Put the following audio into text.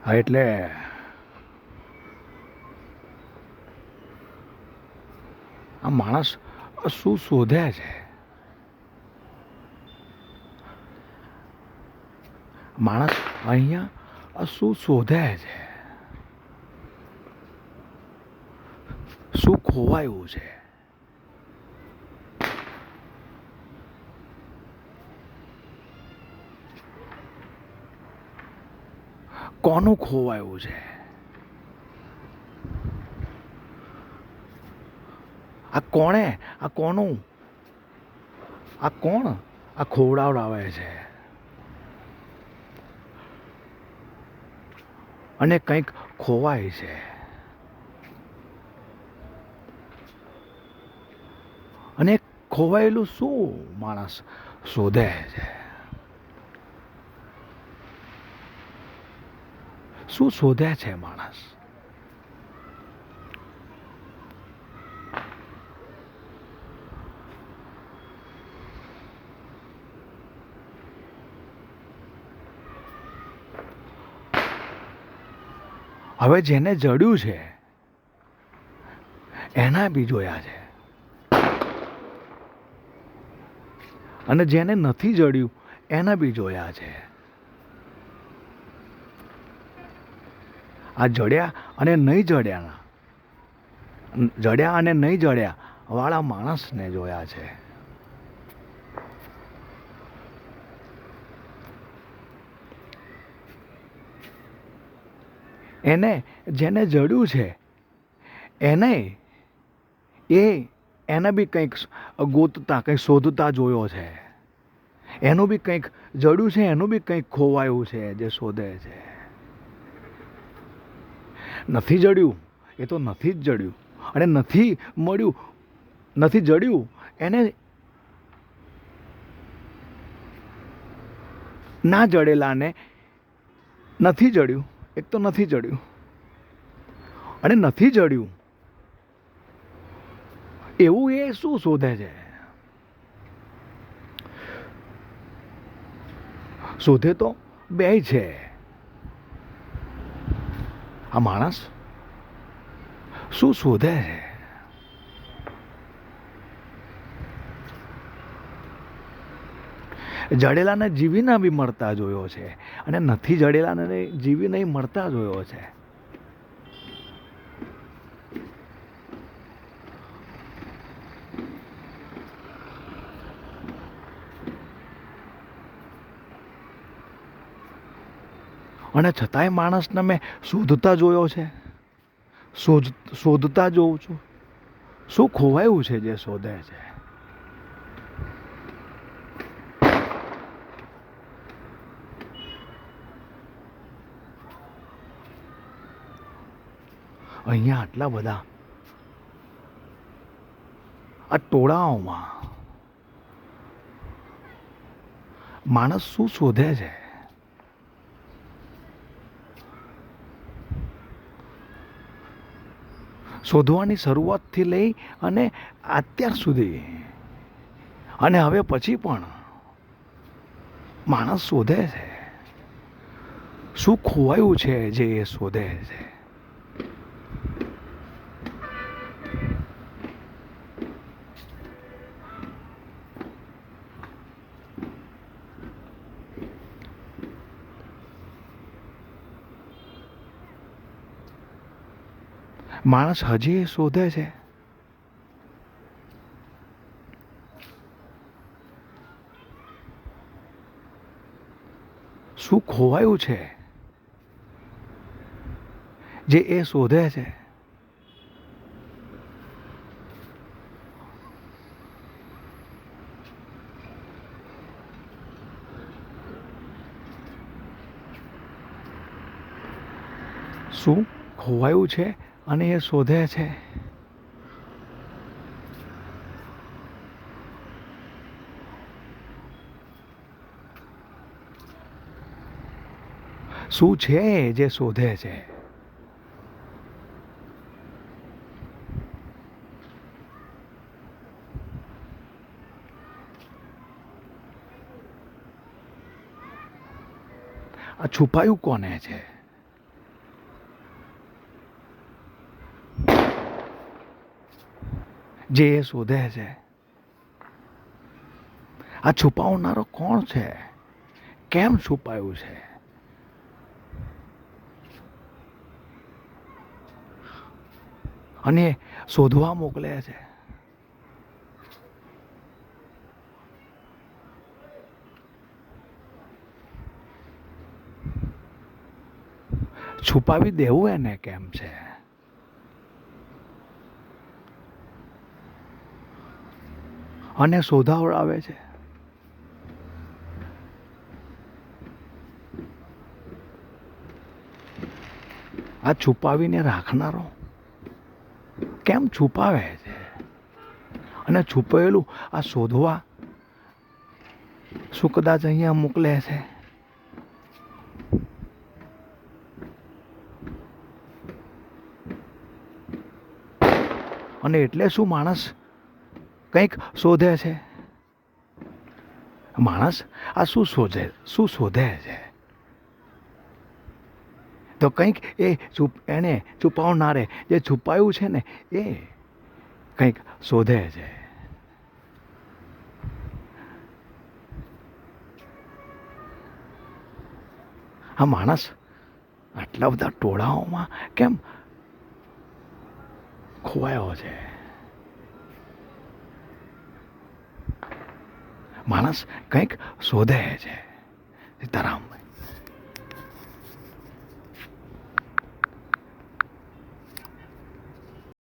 હા એટલે આ માણસ શું શોધે છે? માણસ અહીંયા શું શોધે છે? શું ખોવાયું છે? કોનું ખોવાયું છે? આ કોણે? આ કોનું? આ કોણ આ ખોવડાવડાવે છે? અને કંઈક ખોવાય છે. અને ખોવાયેલું શું માણસ શોધે છે? શું શોધે છે માણસ? હવે જેને જડ્યું છે એના બી જોયા છે, અને જેને નથી જડ્યું એના બી જોયા છે. આ જડ્યા અને નહીં જડ્યાના, જડ્યા અને નહીં જડ્યા વાળા માણસને જોયા છે. એને જેને જડ્યું છે એને એને બી કંઈક ગોતતા, કંઈક શોધતા જોયો છે. એનું બી કંઈક જડ્યું છે, એનું બી કંઈક ખોવાયું છે જે શોધે છે. નથી જડ્યું એ તો નથી જ જડ્યું, અને નથી મળ્યું, નથી જડ્યું એને ના જડેલાને નથી જડ્યું. એક તો નથી જડ્યું અને નથી જડ્યું એવું એ શું શોધે છે? શોધે તો બે છે. આ માણસ શું શોધે છે? જડેલાને જીવીના બી મળતા જોયો છે, અને નથી જડેલાને જીવી નહીં મળતા જોયો છે. અને છતાંય માણસને મેં શોધતા જોયો છે, શોધતા જોઉં છું. શું ખોવાયું છે જે શોધે છે? અહીંયા આટલા બધા આ ટોળાઓમાં માણસ શું શોધે છે? શોધવાની શરૂઆતથી લઈ અને અત્યાર સુધી, અને હવે પછી પણ માણસ શોધે છે. શું ખોવાયું છે જે એ શોધે છે? માણસ હજી શોધે છે. શું ખોવાયું છે જે એ શોધે છે? શું ખોવાયું છે અને એ શોધે છે? શું છે જે શોધે છે? આ છુપાયું કોને છે? જે એ શોધે છે. આ છુપાવનારો કોણ છે? કેમ છુપાયું છે? અને શોધવા મોકલે છે. છુપાવી દેવું એને કેમ છે? અને શોધાવડાવે છે. આ છુપાવીને રાખનારો કેમ છુપાવે છે? અને છુપાયેલું આ શોધવા શું કદાચ અહીંયા મોકલે છે? અને એટલે શું માણસ કંઈક શોધે છે? માણસ આ શું શોધે છે? તો કંઈક એને છુપાવનારે જે છુપાયું છે ને એ કંઈક શોધે છે. આ માણસ આટલા બધા ટોળાઓમાં કેમ ખોવાયો છે? માણસ કંઈક શોધે છે. સીતારામ.